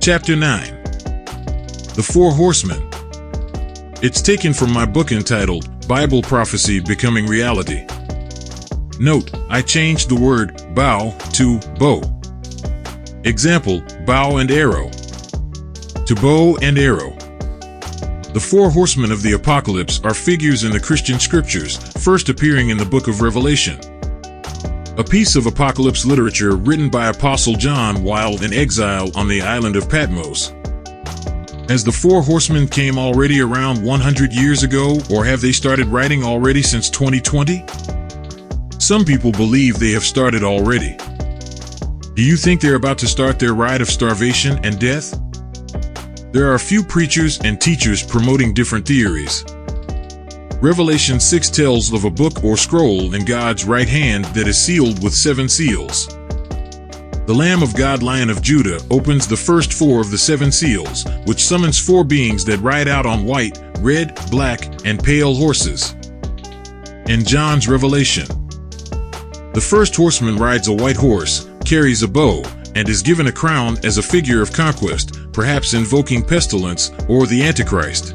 Chapter 9. The Four Horsemen. It's taken from my book entitled Bible Prophecy Becoming Reality. Note, I changed the word bow to bow. Example, bow and arrow. To bow and arrow. The four horsemen of the apocalypse are figures in the Christian scriptures, first appearing in the book of Revelation. A piece of apocalypse literature written by Apostle John while in exile on the Island of Patmos. Has the four horsemen came already around 100 years ago, or have they started writing already since 2020? Some people believe they have started already. Do you think they're about to start their ride of starvation and death? There are a few preachers and teachers promoting different theories. Revelation 6 tells of a book or scroll in God's right hand that is sealed with 7 seals. The Lamb of God, Lion of Judah, opens the first 4 of the 7 seals, which summons 4 beings that ride out on white, red, black, and pale horses. In John's Revelation, the first horseman rides a white horse, carries a bow, and is given a crown as a figure of conquest, perhaps invoking pestilence or the Antichrist.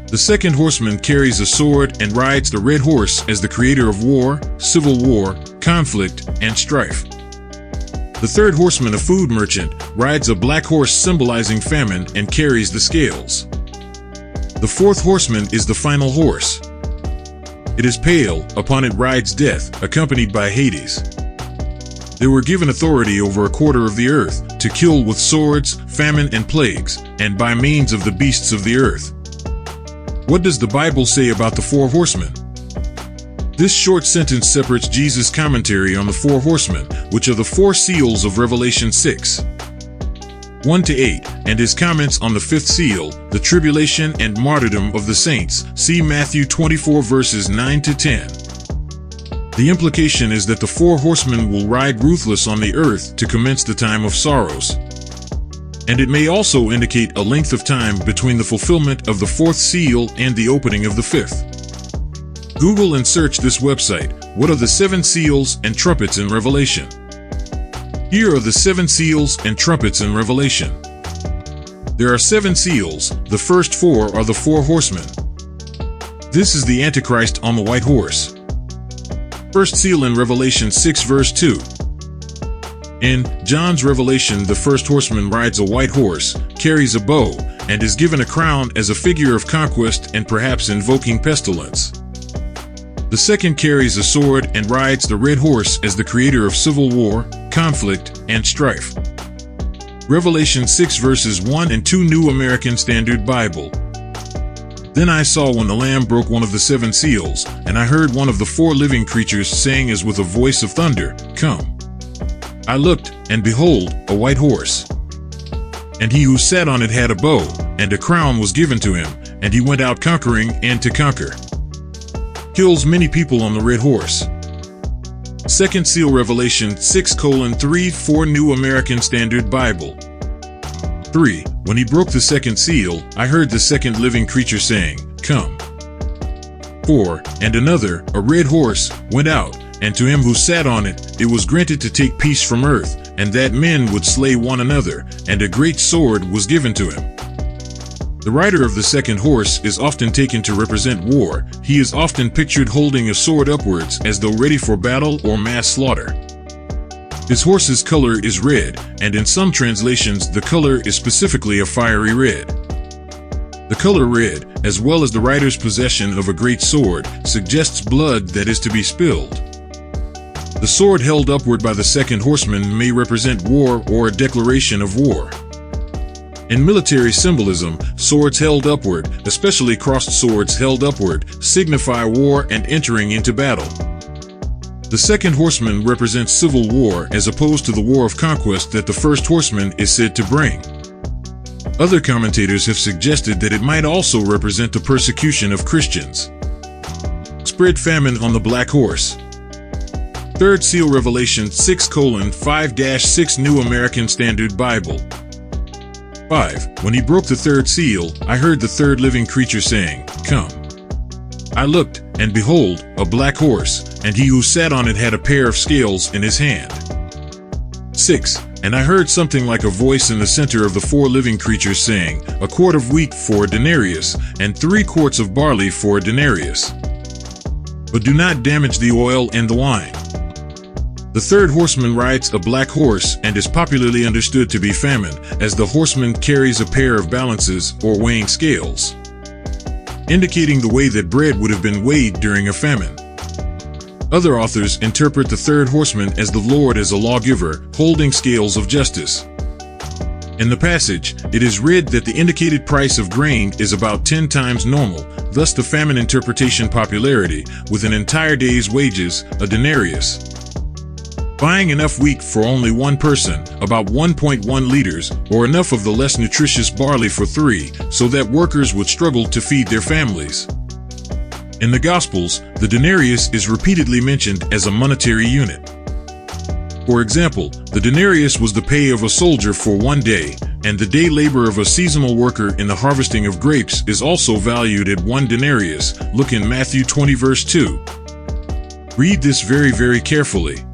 The second horseman carries a sword and rides the red horse as the creator of war, civil war, conflict, and strife. The third horseman, a food merchant, rides a black horse symbolizing famine and carries the scales. The fourth horseman is the final horse. It is pale, upon it rides death, accompanied by Hades. They were given authority over a quarter of the earth, to kill with swords, famine, and plagues, and by means of the beasts of the earth. What does the Bible say about the four horsemen? This short sentence separates Jesus' commentary on the four horsemen, which are the 4 seals of Revelation 6, 1-8, and his comments on the 5th seal, the tribulation and martyrdom of the saints, see Matthew 24 verses 9-10. The implication is that the four horsemen will ride ruthless on the earth to commence the time of sorrows. And it may also indicate a length of time between the fulfillment of the 4th seal and the opening of the 5th. Google and search this website, what are the 7 seals and trumpets in Revelation? Here are the 7 seals and trumpets in Revelation. There are 7 seals, the first 4 are the 4 horsemen. This is the Antichrist on the white horse. First seal in Revelation 6 verse 2. In John's Revelation, the first horseman rides a white horse, carries a bow, and is given a crown as a figure of conquest and perhaps invoking pestilence. The second carries a sword and rides the red horse as the creator of civil war, conflict, and strife. Revelation 6 verses 1 and 2, New American Standard Bible. Then I saw when the Lamb broke one of the 7 seals, and I heard one of the 4 living creatures saying as with a voice of thunder, "Come." I looked, and behold, a white horse. And he who sat on it had a bow, and a crown was given to him, and he went out conquering and to conquer. Kills many people on the red horse. Second seal, Revelation 6:3-4, New American Standard Bible. 3. When he broke the second seal, I heard the second living creature saying, "Come." 4. And another, a red horse, went out, and to him who sat on it, it was granted to take peace from earth, and that men would slay one another, and a great sword was given to him. The rider of the second horse is often taken to represent war. He is often pictured holding a sword upwards as though ready for battle or mass slaughter. His horse's color is red, and in some translations the color is specifically a fiery red. The color red, as well as the rider's possession of a great sword, suggests blood that is to be spilled. The sword held upward by the second horseman may represent war or a declaration of war. In military symbolism, swords held upward, especially crossed swords held upward, signify war and entering into battle. The second horseman represents civil war as opposed to the war of conquest that the first horseman is said to bring. Other commentators have suggested that it might also represent the persecution of Christians. Spread famine on the black horse. Third seal, Revelation 6:5-6, New American Standard Bible. 5. When he broke the third seal, I heard the third living creature saying, "Come." I looked, and behold, a black horse, and he who sat on it had a pair of scales in his hand. 6. And I heard something like a voice in the center of the four living creatures saying, "A quart of wheat for a denarius, and 3 quarts of barley for a denarius. But do not damage the oil and the wine." The third horseman rides a black horse and is popularly understood to be famine, as the horseman carries a pair of balances or weighing scales, indicating the way that bread would have been weighed during a famine. Other authors interpret the third horseman as the Lord as a lawgiver, holding scales of justice. In the passage, it is read that the indicated price of grain is about 10 times normal, thus the famine interpretation popularity, with an entire day's wages, a denarius. Buying enough wheat for only one person, about 1.1 liters, or enough of the less nutritious barley for 3, so that workers would struggle to feed their families. In the Gospels, the denarius is repeatedly mentioned as a monetary unit. For example, the denarius was the pay of a soldier for 1 day, and the day labor of a seasonal worker in the harvesting of grapes is also valued at 1 denarius. Look in Matthew 20 verse 2. Read this very carefully.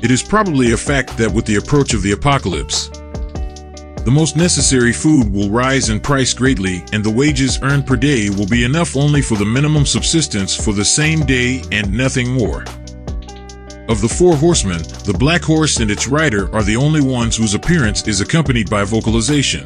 It is probably a fact that with the approach of the apocalypse, the most necessary food will rise in price greatly, and the wages earned per day will be enough only for the minimum subsistence for the same day and nothing more. Of the 4 horsemen, the black horse and its rider are the only ones whose appearance is accompanied by vocalization.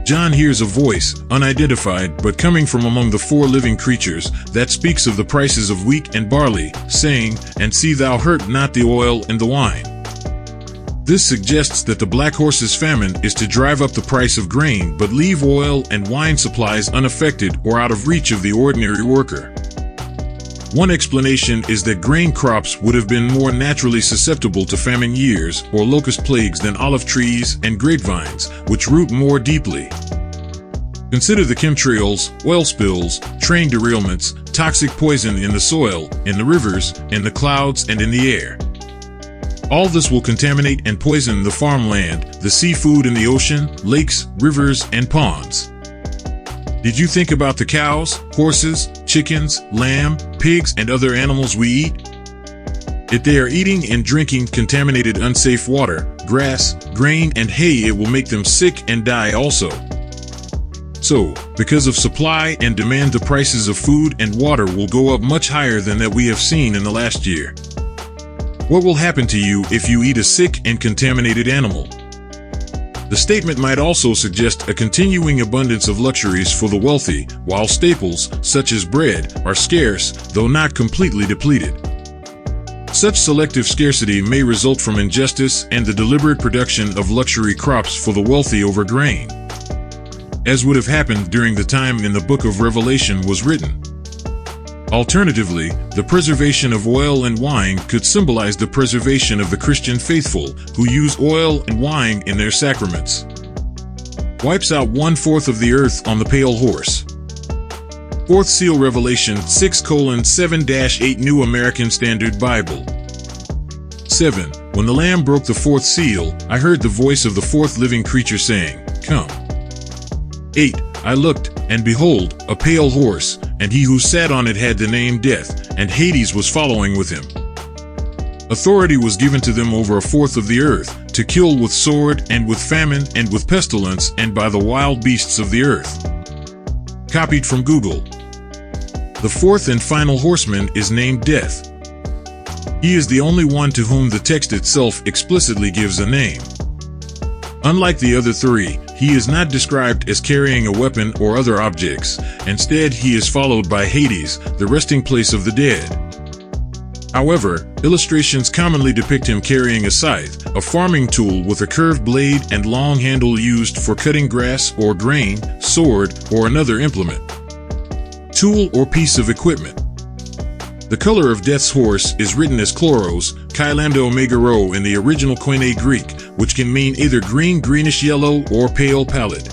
John hears a voice, unidentified but coming from among the 4 living creatures, that speaks of the prices of wheat and barley, saying, "And see thou hurt not the oil and the wine." This suggests that the black horse's famine is to drive up the price of grain but leave oil and wine supplies unaffected or out of reach of the ordinary worker. One explanation is that grain crops would have been more naturally susceptible to famine years or locust plagues than olive trees and grapevines, which root more deeply. Consider the chemtrails, oil spills, train derailments, toxic poison in the soil, in the rivers, in the clouds, and in the air. All this will contaminate and poison the farmland, the seafood in the ocean, lakes, rivers, and ponds. Did you think about the cows, horses, chickens, lamb, pigs, and other animals we eat? If they are eating and drinking contaminated unsafe water, grass, grain, and hay, it will make them sick and die also. So, because of supply and demand, the prices of food and water will go up much higher than that we have seen in the last year. What will happen to you if you eat a sick and contaminated animal? The statement might also suggest a continuing abundance of luxuries for the wealthy, while staples, such as bread, are scarce, though not completely depleted. Such selective scarcity may result from injustice and the deliberate production of luxury crops for the wealthy over grain, as would have happened during the time in the book of Revelation was written. Alternatively, the preservation of oil and wine could symbolize the preservation of the Christian faithful, who use oil and wine in their sacraments. Wipes out 1/4 of the earth on the pale horse. 4th seal, Revelation 6:7-8 New American Standard Bible. 7. When the Lamb broke the 4th seal, I heard the voice of the 4th living creature saying, "Come." 8. I looked, and behold, a pale horse, and he who sat on it had the name Death, and Hades was following with him. Authority was given to them over 1/4 of the earth, to kill with sword, and with famine, and with pestilence, and by the wild beasts of the earth. Copied from Google. The 4th and final horseman is named Death. He is the only one to whom the text itself explicitly gives a name. Unlike the other 3, he is not described as carrying a weapon or other objects. Instead, he is followed by Hades, the resting place of the dead. However, illustrations commonly depict him carrying a scythe, a farming tool with a curved blade and long handle used for cutting grass or grain, sword, or another implement, tool, or piece of equipment. The color of Death's horse is written as chloros, chylando megaro in the original Koine Greek, which can mean either green, greenish yellow, or pale pallid.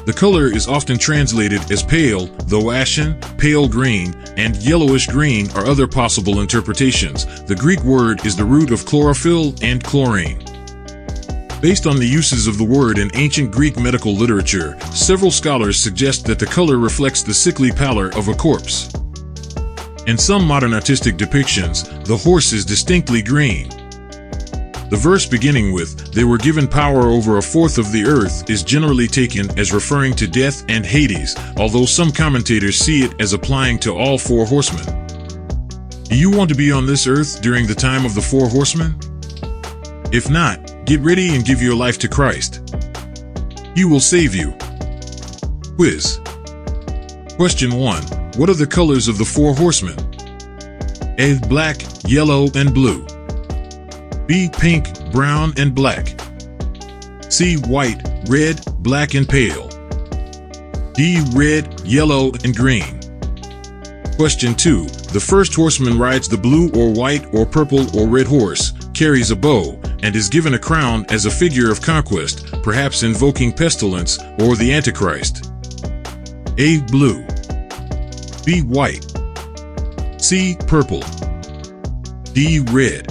The color is often translated as pale, though ashen, pale green, and yellowish green are other possible interpretations. The Greek word is the root of chlorophyll and chlorine. Based on the uses of the word in ancient Greek medical literature, several scholars suggest that the color reflects the sickly pallor of a corpse. In some modern artistic depictions, the horse is distinctly green. The verse beginning with, "They were given power over a fourth of the earth," is generally taken as referring to death and Hades, although some commentators see it as applying to all four horsemen. Do you want to be on this earth during the time of the four horsemen? If not, get ready and give your life to Christ. He will save you. Quiz. Question 1. What are the colors of the four horsemen? A. Black, yellow, and blue. B. Pink, brown, and black. C. White, red, black, and pale. D. Red, yellow, and green. Question 2. The first horseman rides the blue or white or purple or red horse, carries a bow, and is given a crown as a figure of conquest, perhaps invoking pestilence or the Antichrist. A. Blue. B. White. C. Purple. D. Red.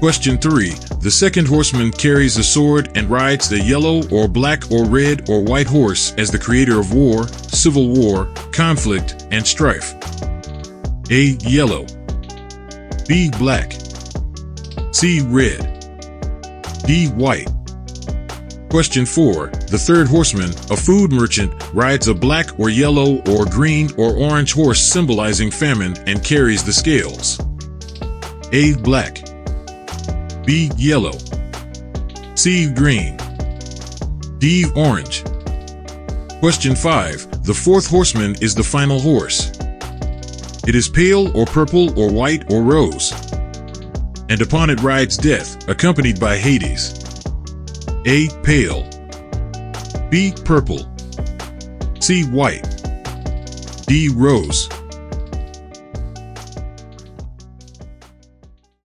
Question 3. The second horseman carries a sword and rides the yellow or black or red or white horse as the creator of war, civil war, conflict, and strife. A. Yellow. B. Black. C. Red. D. White. Question 4. The third horseman, a food merchant, rides a black or yellow or green or orange horse symbolizing famine and carries the scales. A. Black. B. Yellow. C. Green. D. Orange. Question 5. The fourth horseman is the final horse. It is pale or purple or white or rose, and upon it rides death, accompanied by Hades. A. Pale. B. Purple. C. White. D. Rose.